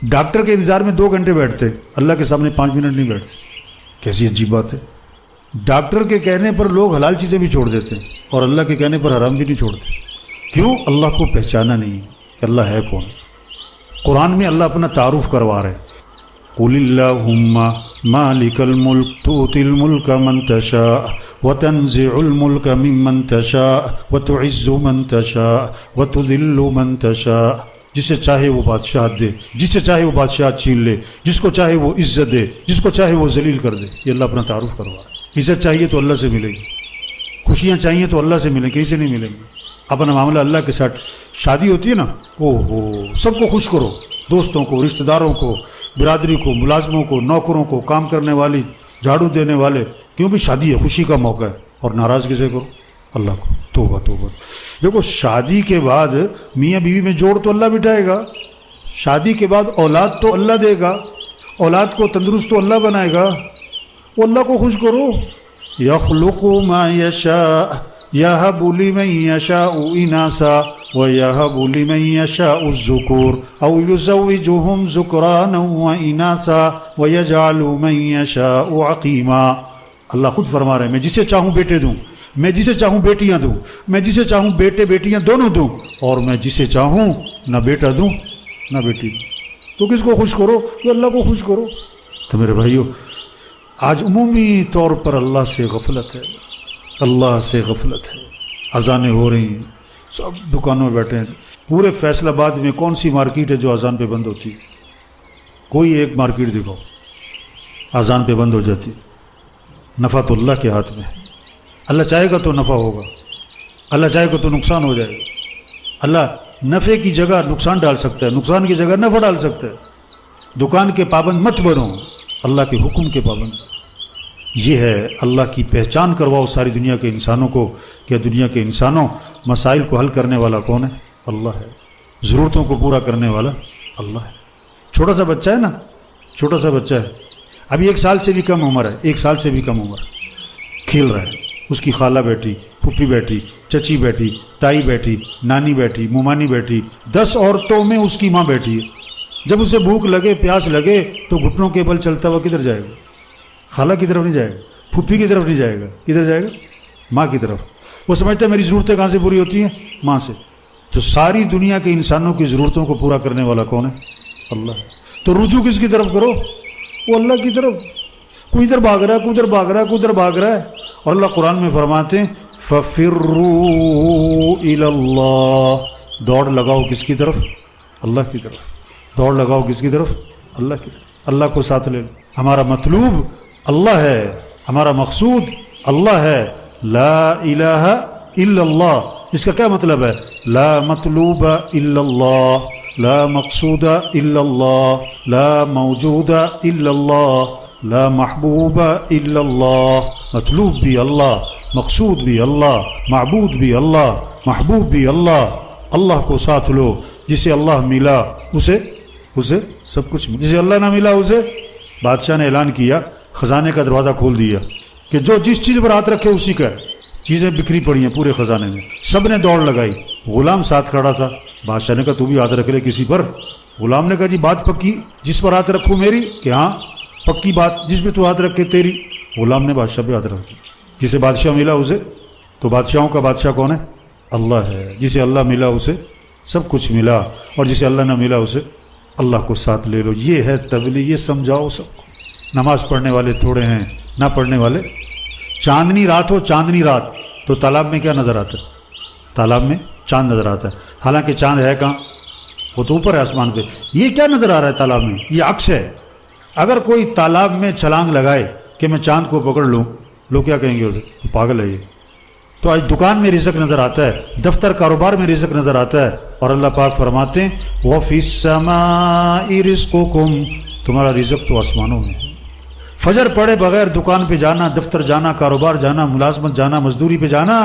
Doctor کے انتظار میں 2 گھنٹے بیٹھتے، اللہ کے سامنے 5 منٹ نہیں بیٹھتے. کیسی عجیب بات ہے. ڈاکٹر کے کہنے پر لوگ حلال چیزیں بھی چھوڑ دیتے ہیں اور اللہ کے کہنے پر حرام بھی نہیں چھوڑتے. کیوں؟ اللہ کو پہچانا نہیں کہ اللہ ہے کون. قرآن میں اللہ اپنا تعارف کروا رہے ہیں. قل اللہم مالک الملک تؤتی الملک من تشاء وتنزع الملک ممن تشاء وتعز من تشاء وتذل من تشاء. جسے چاہے وہ بادشاہت دے، جسے چاہے وہ بادشاہت چھین لے، جس کو چاہے وہ عزت دے، جس کو چاہے وہ ذلیل کر دے. یہ اللہ اپنا تعارف کروا رہا ہے. عزت چاہیے تو اللہ سے ملے گی، خوشیاں چاہیے تو اللہ سے ملیں، کہیں سے نہیں ملیں گی. اپنا معاملہ اللہ کے ساتھ. شادی ہوتی ہے نا، سب کو خوش کرو، دوستوں کو، رشتہ داروں کو، برادری کو، ملازموں کو، نوکروں کو، کام کرنے والی، جھاڑو دینے والے. کیوں بھی شادی ہے، خوشی کا موقع ہے. اور ناراض کسے کرو؟ اللہ کو. توبہ توبہ. دیکھو شادی کے بعد میاں بیوی میں جوڑ تو اللہ بٹھائے گا، شادی کے بعد اولاد تو اللہ دے گا، اولاد کو تندرست تو اللہ بنائے گا. وہ اللہ کو خوش کرو. یخلق ما یشاء یہب لمن یشاء اناثا ویہب لمن یشاء الذکور او یزوجہم ذکرانا واناثا ویجعل من یشاء عقیما. اللہ خود فرما رہے ہیں میں جسے چاہوں بیٹے دوں، میں جسے چاہوں بیٹیاں دوں، میں جسے چاہوں بیٹے بیٹیاں دونوں دوں، اور میں جسے چاہوں نہ بیٹا دوں نہ بیٹی دوں. تو کس کو خوش کرو؟ تو اللہ کو خوش کرو. تو میرے بھائیو، آج عمومی طور پر اللہ سے غفلت ہے، اللہ سے غفلت ہے. اذانیں ہو رہی ہیں، سب دکانوں میں بیٹھے ہیں. پورے فیصل آباد میں کون سی مارکیٹ ہے جو اذان پہ بند ہوتی ہے؟ کوئی ایک مارکیٹ دکھاؤ اذان پہ بند ہو جاتی. نفع تو اللہ کے ہاتھ میں ہے. اللہ چاہے گا تو نفع ہوگا، اللہ چاہے گا تو نقصان ہو جائے گا. اللہ نفع کی جگہ نقصان ڈال سکتا ہے، نقصان کی جگہ نفع ڈال سکتا ہے. دکان کے پابند مت بنو، اللہ کے حکم کے پابند. یہ ہے اللہ کی پہچان کرواؤ ساری دنیا کے انسانوں کو کہ دنیا کے انسانوں، مسائل کو حل کرنے والا کون ہے؟ اللہ ہے. ضرورتوں کو پورا کرنے والا اللہ ہے. چھوٹا سا بچہ ہے نا، چھوٹا سا بچہ ہے، ابھی 1 سال سے بھی کم عمر ہے، 1 سال سے بھی کم عمر، کھیل رہا ہے. اس کی خالہ بیٹھی، پھوپھی بیٹھی، چچی بیٹھی، تائی بیٹھی، نانی بیٹھی، ممانی بیٹھی، 10 عورتوں میں اس کی ماں بیٹھی ہے. جب اسے بھوک لگے، پیاس لگے تو گھٹنوں کے بل چلتا ہوا کدھر جائے گا؟ خالہ کی طرف نہیں جائے گا، پھوپھی کی طرف نہیں جائے گا، کدھر جائے گا؟ ماں کی طرف. وہ سمجھتا ہے میری ضرورتیں کہاں سے پوری ہوتی ہیں؟ ماں سے. تو ساری دنیا کے انسانوں کی ضرورتوں کو پورا کرنے والا کون ہے؟ اللہ ہے. تو رجوع کس کی طرف کرو؟ وہ اللہ کی طرف. کوئی ادھر بھاگ رہا ہے، کوئی ادھر بھاگ رہا ہے، کوئی ادھر بھاگ رہا ہے. اور اللہ قرآن میں فرماتے ہیں فَفِرُّوا إِلَى اللَّهِ. دوڑ لگاؤ کس کی طرف؟ اللہ کی طرف. دوڑ لگاؤ کس کی طرف؟ اللہ کی طرف. اللہ کو ساتھ لے لو. ہمارا مطلوب اللہ ہے، ہمارا مقصود اللہ ہے. لا الہ الا اللہ. اس کا کیا مطلب ہے؟ لا مطلوب الا اللہ، لا مقصود الا اللہ، لا موجود الا اللہ، لا محبوب الا اللہ. مطلوب بھی اللہ، مقصود بھی اللہ، معبود بھی اللہ، محبوب بھی اللہ. اللہ کو ساتھ لو. جسے اللہ ملا اسے سب کچھ ملا، جسے اللہ نہ ملا اسے. بادشاہ نے اعلان کیا، خزانے کا دروازہ کھول دیا کہ جو جس چیز پر ہاتھ رکھے اسی کا ہے. چیزیں بکھری پڑی ہیں پورے خزانے میں. سب نے دوڑ لگائی. غلام ساتھ کھڑا تھا. بادشاہ نے کہا تو بھی ہاتھ رکھ لے کسی پر. غلام نے کہا جی بات پکی، جس پر ہاتھ رکھوں میری؟ کہ ہاں پکی بات، جس پہ تو ہاتھ رکھے تیری. غلام نے بادشاہ پہ ہاتھ رکھ دیا. جسے بادشاہ ملا اسے، تو بادشاہوں کا بادشاہ کون ہے؟ اللہ ہے. جسے اللہ ملا اسے سب کچھ ملا، اور جسے اللہ نہ ملا اسے اللہ کو ساتھ لے لو. یہ ہے تبلیغ. یہ سمجھاؤ سب کو. نماز پڑھنے والے تھوڑے ہیں، نہ پڑھنے والے. چاندنی رات ہو، چاندنی رات، تو تالاب میں کیا نظر آتا ہے؟ تالاب میں چاند نظر آتا ہے. حالانکہ چاند ہے کہاں؟ وہ تو اوپر ہے آسمان پہ. یہ کیا نظر آ رہا ہے تالاب میں؟ یہ عکس ہے. اگر کوئی تالاب میں چھلانگ لگائے کہ میں چاند کو پکڑ لوں، لوگ کیا کہیں گے؟ اسے پاگل ہے یہ. تو آج دکان میں رزق نظر آتا ہے، دفتر کاروبار میں رزق نظر آتا ہے، اور اللہ پاک فرماتے ہیں وَفِي السَّمَاءِ رِزْقُكُمْ. تمہارا رزق تو آسمانوں میں ہے. فجر پڑے بغیر دکان پہ جانا، دفتر جانا، کاروبار جانا، ملازمت جانا، مزدوری پہ جانا،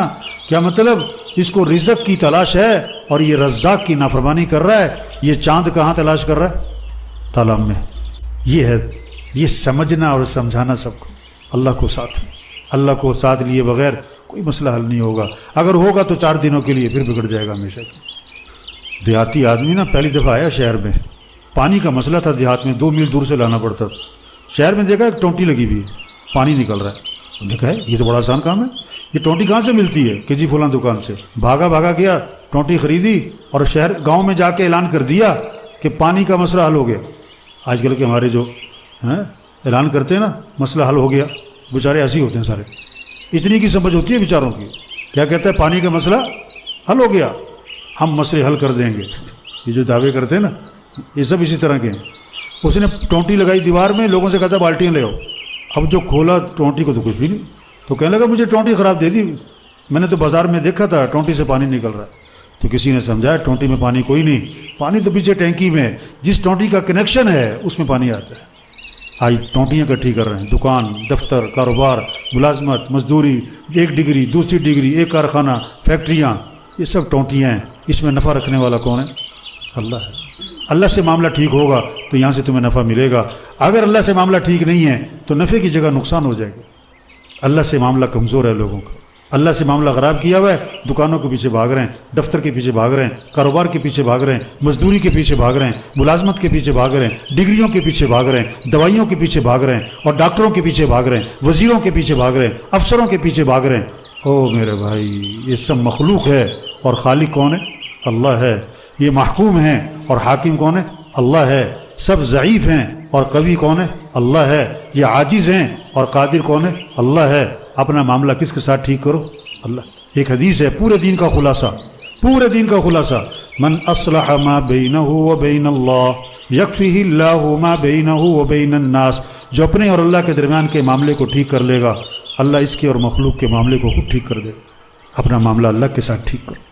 کیا مطلب؟ اس کو رزق کی تلاش ہے، اور یہ رزاق کی نافرمانی کر رہا ہے. یہ چاند کہاں تلاش کر رہا ہے؟ تالاب میں. یہ ہے، یہ سمجھنا اور سمجھانا سب کو. اللہ کو ساتھ، اللہ کو ساتھ لیے بغیر کوئی مسئلہ حل نہیں ہوگا. اگر ہوگا تو 4 دنوں کے لیے، پھر بگڑ جائے گا ہمیشہ. دیہاتی آدمی نا پہلی دفعہ آیا شہر میں، پانی کا مسئلہ تھا دیہات میں، 2 میل دور سے لانا پڑتا تھا. شہر میں دیکھا ایک ٹونٹی لگی ہوئی ہے، پانی نکل رہا ہے. انہوں نے کہا یہ تو بڑا آسان کام ہے، یہ ٹونٹی کہاں سے ملتی ہے؟ کہ جی فلاں دکان سے. بھاگا گیا، ٹونٹی خریدی اور گاؤں میں جا کے اعلان کر دیا کہ پانی کا مسئلہ حل ہو گیا. آج کل کے ہمارے جو اعلان کرتے ہیں نا مسئلہ حل ہو گیا، بیچارے ایسے ہی ہوتے ہیں سارے. اتنی کی سمجھ ہوتی ہے بیچاروں کی. کیا کہتا ہے؟ پانی کا مسئلہ حل ہو گیا، ہم مسئلے حل کر دیں گے. یہ جو دعوے کرتے ہیں نا یہ سب اسی طرح کے ہیں. اس نے ٹونٹی لگائی دیوار میں، لوگوں سے کہتا بالٹیاں لے آؤ. اب جو کھولا ٹونٹی کو تو کچھ بھی نہیں، تو کہنے لگا مجھے ٹونٹی خراب دے دی، میں نے تو بازار میں دیکھا تھا ٹونٹی سے پانی نکل رہا ہے. تو کسی نے سمجھایا ٹونٹی میں پانی کوئی نہیں، پانی تو پیچھے ٹینکی میں جس ٹونٹی کا کنیکشن ہے اس میں پانی آتا ہے. آج ٹونٹیاں اکٹھی کر رہے ہیں، دکان، دفتر، کاروبار، ملازمت، مزدوری، 1 ڈگری، دوسری ڈگری، ایک کارخانہ، فیکٹریاں، یہ سب ٹونٹیاں ہیں. اس میں نفع رکھنے والا کون ہے؟ اللہ ہے. اللہ سے معاملہ ٹھیک ہوگا تو یہاں سے تمہیں نفع ملے گا. اگر اللہ سے معاملہ ٹھیک نہیں ہے تو نفع کی جگہ نقصان ہو جائے گا. اللہ سے معاملہ کمزور ہے لوگوں کا، اللہ سے معاملہ خراب کیا ہوا ہے. دکانوں کے پیچھے بھاگ رہے ہیں، دفتر کے پیچھے بھاگ رہے ہیں، کاروبار کے پیچھے بھاگ رہے ہیں، مزدوری کے پیچھے بھاگ رہے ہیں، ملازمت کے پیچھے بھاگ رہے ہیں، ڈگریوں کے پیچھے بھاگ رہے ہیں، دوائیوں کے پیچھے بھاگ رہے ہیں، اور ڈاکٹروں کے پیچھے بھاگ رہے ہیں، وزیروں کے پیچھے بھاگ رہے ہیں، افسروں کے پیچھے بھاگ رہے ہیں. او میرے بھائی، یہ سب مخلوق ہے اور خالق کون ہے؟ اللہ ہے. یہ محکوم ہیں اور حاکم کون ہے؟ اللہ ہے. سب ضعیف ہیں اور قوی کون ہے؟ اللہ ہے. یہ عاجز ہیں اور قادر کون ہے؟ اللہ ہے. اپنا معاملہ کس کے ساتھ ٹھیک کرو؟ اللہ. ایک حدیث ہے پورے دین کا خلاصہ، من اصلح ما بینہ و بین اللہ یکفیہ اللہ ما بینہ و بین الناس. جو اپنے اور اللہ کے درمیان کے معاملے کو ٹھیک کر لے گا، اللہ اس کے اور مخلوق کے معاملے کو خود ٹھیک کر دے گا. اپنا معاملہ اللہ کے ساتھ ٹھیک کرو.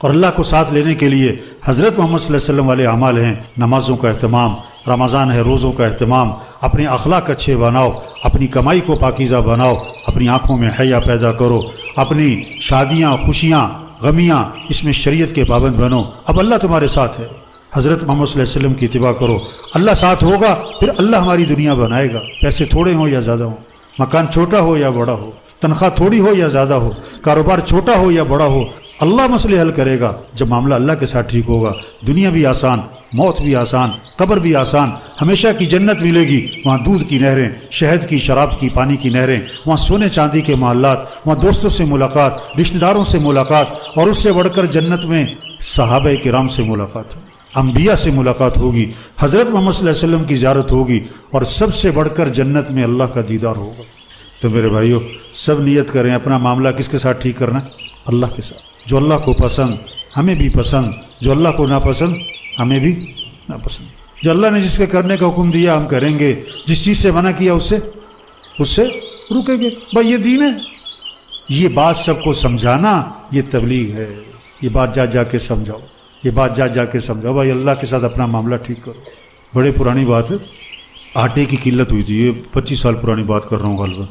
اور اللہ کو ساتھ لینے کے لیے حضرت محمد صلی اللہ علیہ وسلم والے اعمال ہیں. نمازوں کا اہتمام، رمضان ہے روزوں کا اہتمام، اپنے اخلاق اچھے بناؤ، اپنی کمائی کو پاکیزہ بناؤ، اپنی آنکھوں میں حیا پیدا کرو، اپنی شادیاں، خوشیاں، غمیاں اس میں شریعت کے پابند بنو. اب اللہ تمہارے ساتھ ہے. حضرت محمد صلی اللہ علیہ وسلم کی اتباع کرو، اللہ ساتھ ہوگا. پھر اللہ ہماری دنیا بنائے گا. پیسے تھوڑے ہوں یا زیادہ ہوں، مکان چھوٹا ہو یا بڑا ہو، تنخواہ تھوڑی ہو یا زیادہ ہو، کاروبار چھوٹا ہو یا بڑا ہو، اللہ مسئلے حل کرے گا. جب معاملہ اللہ کے ساتھ ٹھیک ہوگا، دنیا بھی آسان، موت بھی آسان، قبر بھی آسان، ہمیشہ کی جنت ملے گی. وہاں دودھ کی نہریں، شہد کی، شراب کی، پانی کی نہریں، وہاں سونے چاندی کے محلات، وہاں دوستوں سے ملاقات، رشتہ داروں سے ملاقات، اور اس سے بڑھ کر جنت میں صحابہ کرام سے ملاقات، انبیاء سے ملاقات ہوگی، حضرت محمد صلی اللہ علیہ وسلم کی زیارت ہوگی، اور سب سے بڑھ کر جنت میں اللہ کا دیدار ہوگا. تو میرے بھائیو، سب نیت کریں اپنا معاملہ کس کے ساتھ ٹھیک کرنا؟ اللہ کے ساتھ. جو اللہ کو پسند ہمیں بھی پسند، جو اللہ کو ناپسند ہمیں بھی ناپسند. جو اللہ نے جس کے کرنے کا حکم دیا ہم کریں گے، جس چیز سے منع کیا اس سے رکیں گے. بھائی یہ دین ہے. یہ بات سب کو سمجھانا یہ تبلیغ ہے. یہ بات جا کے سمجھاؤ، یہ بات جا کے سمجھاؤ. بھائی اللہ کے ساتھ اپنا معاملہ ٹھیک کرو. بڑے پرانی بات ہے، آٹے کی قلت ہوئی تھی. یہ 25 سال پرانی بات کر رہا ہوں. غالباً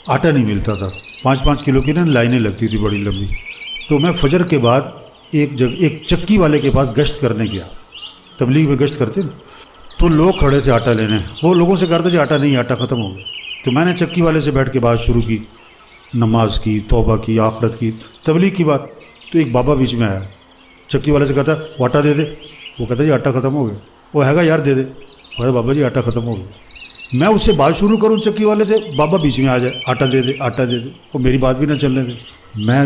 آٹا نہیں ملتا تھا، 5-5 کلو کی نا لائنیں لگتی تھی بڑی لمبی. تو میں فجر کے بعد ایک چکی والے کے پاس گشت کرنے گیا. تبلیغ میں گشت کرتے نا، تو لوگ کھڑے تھے آٹا لینے. وہ لوگوں سے کرتے تھے آٹا نہیں، آٹا ختم ہو گیا. تو میں نے چکی والے سے بیٹھ کے بات شروع کی، نماز کی، توبہ کی، آخرت کی، تبلیغ کی بات. تو ایک بابا بیچ میں آیا، چکی والے سے کہتا وہ آٹا دے دے. وہ کہتا جی آٹا ختم ہو گیا. وہ ہے گا یار دے دے. ارے بابا جی آٹا ختم ہو گیا. میں اس سے بات شروع کروں چکی والے سے، بابا بیچ میں آ جائے، آٹا دے دے، آٹا دے دے. وہ میری بات بھی نہ چلنے دے. میں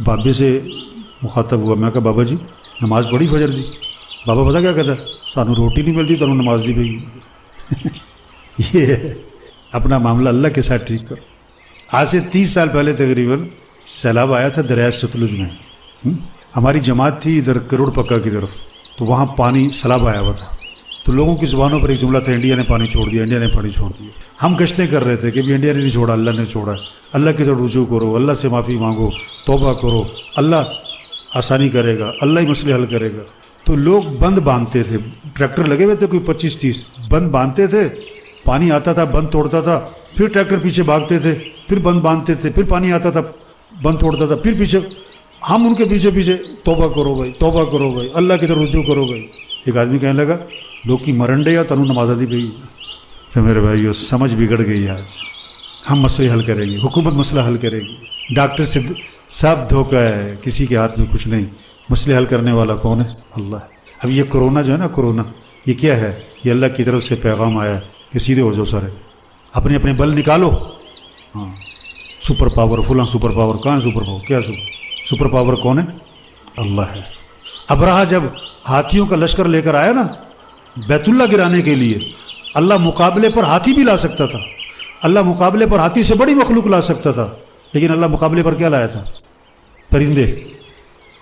بابے سے مخاطب ہوا. میں کہا بابا جی نماز پڑھی فجر دی؟ بابا پتا کیا کہتا ہے؟ سانو روٹی نہیں ملتی تمہیں نماز دی بھائی. یہ اپنا معاملہ اللہ کے ساتھ ٹھیک کرو. آج سے 30 سال پہلے تقریباً سیلاب آیا تھا دریائے ستلج میں. ہماری جماعت تھی ادھر کروڑ پکا کی طرف. تو وہاں پانی سیلاب آیا ہوا تھا. تو لوگوں کی زبانوں پر ایک جملہ تھا، انڈیا نے پانی چھوڑ دیا، انڈیا نے پانی چھوڑ دیا. ہم گشتیں کر رہے تھے کہ بھی انڈیا نے نہیں چھوڑا، اللہ نے چھوڑا. اللہ کی طرف رجوع کرو، اللہ سے معافی مانگو، توبہ کرو، اللہ آسانی کرے گا، اللہ ہی مسئلے حل کرے گا. تو لوگ بند باندھتے تھے، ٹریکٹر لگے ہوئے تھے کوئی 25-30 بند باندھتے تھے. پانی آتا تھا بند توڑتا تھا، پھر ٹریکٹر پیچھے بھاگتے تھے، پھر بند باندھتے تھے، پھر پانی آتا تھا بند توڑتا تھا، پھر پیچھے. ہم ان کے پیچھے توبہ کرو بھائی، توبہ کرو بھائی، اللہ کی طرف رجوع کرو بھائی. ایک آدمی کہنے لگا لوگ کی مرنڈے یا تنو نماز دی بھائی. تو میرے بھائی سمجھ بگڑ گئی. آج ہم مسئلے حل کریں گے، حکومت مسئلہ حل کرے گی. ڈاکٹر سے سب دھوکہ ہے، کسی کے ہاتھ میں کچھ نہیں. مسئلے حل کرنے والا کون ہے؟ اللہ ہے. اب یہ کرونا جو ہے نا، کرونا یہ کیا ہے؟ یہ اللہ کی طرف سے پیغام آیا ہے کہ سیدھے ہو جاؤ سارے، اپنے اپنے بل نکالو۔ ہاں سپر پاور، فلاں سپر پاور، کہاں ہے سپر پاور؟ کیا سپر پاور کون ہے؟ اللہ ہے۔ ابرہہ جب ہاتھیوں کا لشکر لے کر آیا نا بیت اللہ گرانے کے لیے، اللہ مقابلے پر ہاتھی بھی لا سکتا تھا، اللہ مقابلے پر ہاتھی سے بڑی مخلوق لا سکتا تھا، لیکن اللہ مقابلے پر کیا لایا تھا؟ پرندے،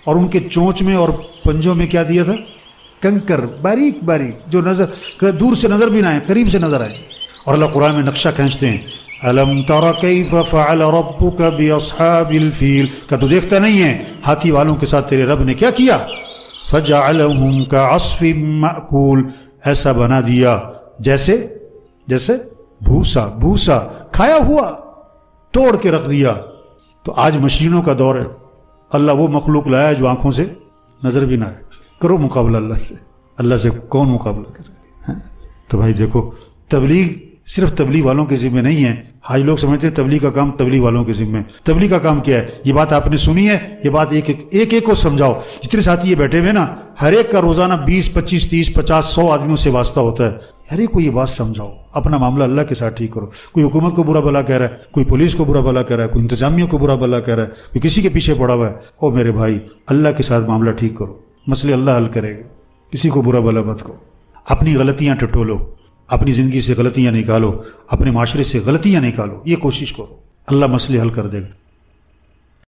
اور ان کے چونچ میں اور پنجوں میں کیا دیا تھا؟ کنکر، باریک باریک، جو نظر دور سے نظر بھی نہ آئے، قریب سے نظر آئے۔ اور اللہ قرآن میں نقشہ کھینچتے ہیں، الم تر کیف فعل ربک باصحاب الفیل، کہ تو دیکھتا نہیں ہے ہاتھی والوں کے ساتھ تیرے رب نے کیا کیا؟ فجعلہم کعصف مأکول، ایسا بنا دیا جیسے بھوسا کھایا ہوا، توڑ کے رکھ دیا۔ تو آج مشینوں کا دور ہے، اللہ وہ مخلوق لایا جو آنکھوں سے نظر بھی نہ آئے۔ کرو مقابلہ اللہ سے، اللہ سے کون مقابلہ کرے؟ تو بھائی دیکھو، تبلیغ صرف تبلیغ والوں کے ذمہ نہیں ہے۔ آج لوگ سمجھتے ہیں تبلیغ کا کام تبلیغ والوں کے ذمہ ہے۔ تبلیغ کا کام کیا ہے؟ یہ بات آپ نے سنی ہے، یہ بات ایک کو سمجھاؤ۔ جتنے ساتھی یہ بیٹھے ہوئے نا، ہر ایک کا روزانہ 20 25 30 50 100 آدمیوں سے واسطہ ہوتا ہے، ہر ایک کو یہ بات سمجھاؤ، اپنا معاملہ اللہ کے ساتھ ٹھیک کرو۔ کوئی حکومت کو برا بھلا کہہ رہا ہے، کوئی پولیس کو برا بھلا کہہ رہا ہے، کوئی انتظامیہ کو برا بھلا کہہ رہا ہے، کوئی کسی کے پیچھے پڑا ہوا ہے، او میرے بھائی اللہ کے ساتھ معاملہ ٹھیک کرو، مسئلے اللہ حل کرے گا۔ کسی کو برا بھلا مت کرو، اپنی غلطیاں ٹٹولو، اپنی زندگی سے غلطیاں نکالو، اپنے معاشرے سے غلطیاں نکالو، یہ کوشش کرو، اللہ مسئلے حل کر دے گا۔